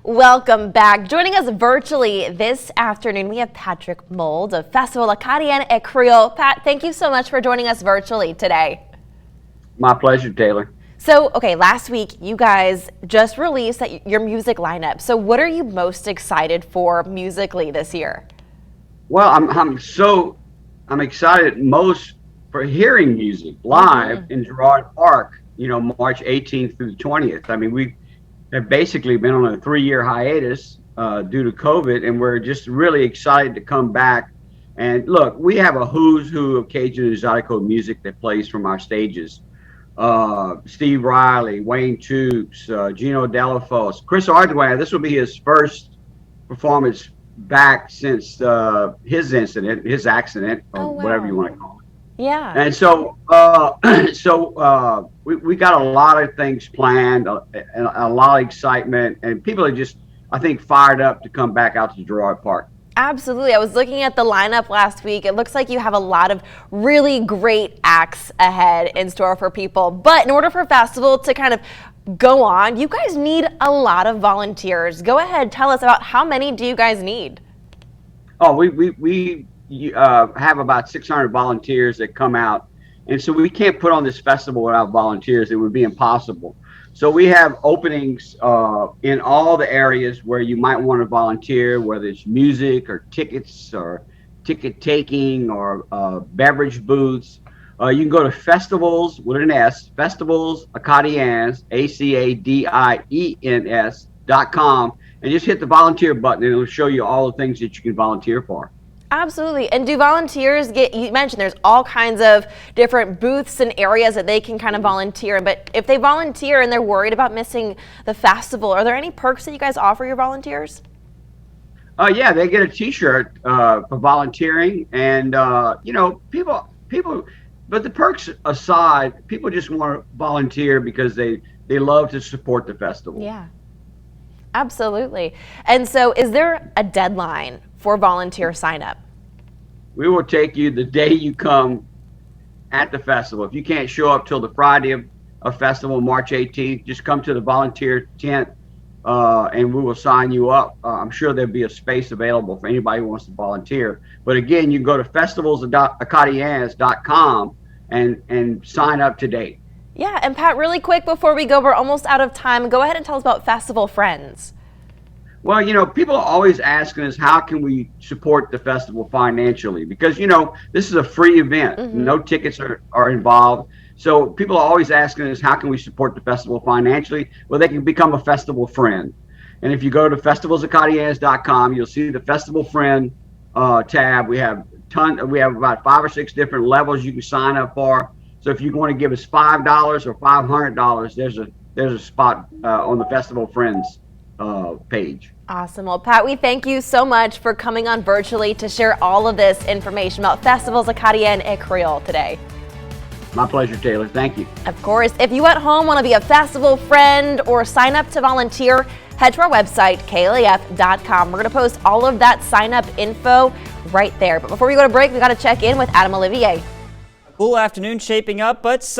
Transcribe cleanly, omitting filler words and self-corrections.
Welcome back. Joining us virtually this afternoon, we have Patrick Mold of Festival Acadien at Creoles. Pat, thank you so much for joining us virtually today. My pleasure, Taylor. So, okay, last week you guys just released your music lineup. So what are you most excited for musically this year? Well, I'm excited most for hearing music live in Girard Park, March 18th through the 20th. I mean, we have basically been on a 3-year hiatus due to COVID, and we're just really excited to come back. And look, we have a who's who of Cajun and Zydeco music that plays from our stages. Steve Riley, Wayne Chooks, Gino Delafos, Chris Ardway. This will be his first performance back since his accident, or whatever you want to call it. Yeah. And so, we got a lot of things planned, a lot of excitement, and people are just, I think, fired up to come back out to Girard Park. Absolutely. I was looking at the lineup last week. It looks like you have a lot of really great acts ahead in store for people. But in order for festival to kind of go on, you guys need a lot of volunteers. Go ahead, tell us about how many do you guys need? Oh, we have about 600 volunteers that come out. And so we can't put on this festival without volunteers. It would be impossible. So we have openings in all the areas where you might want to volunteer, whether it's music or tickets or ticket taking or beverage booths. You can go to festivals with an S, Festivals Acadiens, ACADIENS.com, and just hit the volunteer button, and it'll show you all the things that you can volunteer for. Absolutely. And do volunteers you mentioned there's all kinds of different booths and areas that they can kind of volunteer in, but if they volunteer and they're worried about missing the festival, are there any perks that you guys offer your volunteers? Yeah, they get a t-shirt for volunteering, and people, but the perks aside, people just want to volunteer because they love to support the festival. Yeah, absolutely. And so is there a deadline for volunteer sign up? We will take you the day you come at the festival. If you can't show up till the Friday of festival, March 18th, just come to the volunteer tent and we will sign you up. I'm sure there'll be a space available for anybody who wants to volunteer. But again, you go to festivalsacadiens.com and sign up today. Yeah, and Pat, really quick before we go, we're almost out of time. Go ahead and tell us about Festival Friends. Well, people are always asking us, how can we support the festival financially? Because, this is a free event. No tickets are involved. So people are always asking us, how can we support the festival financially? Well, they can become a festival friend. And if you go to festivalsacadiens.com, you'll see the Festival Friend tab. We have about 5 or 6 different levels you can sign up for. So if you want to give us $5 or $500, there's a spot on the Festival Friends page. Awesome. Well, Pat, we thank you so much for coming on virtually to share all of this information about Festivals Acadien et Creoles today. My pleasure, Taylor. Thank you. Of course, if you at home want to be a festival friend or sign up to volunteer, head to our website, klaf.com. We're going to post all of that sign up info right there. But before we go to break, we got to check in with Adam Olivier. A cool afternoon shaping up, but sun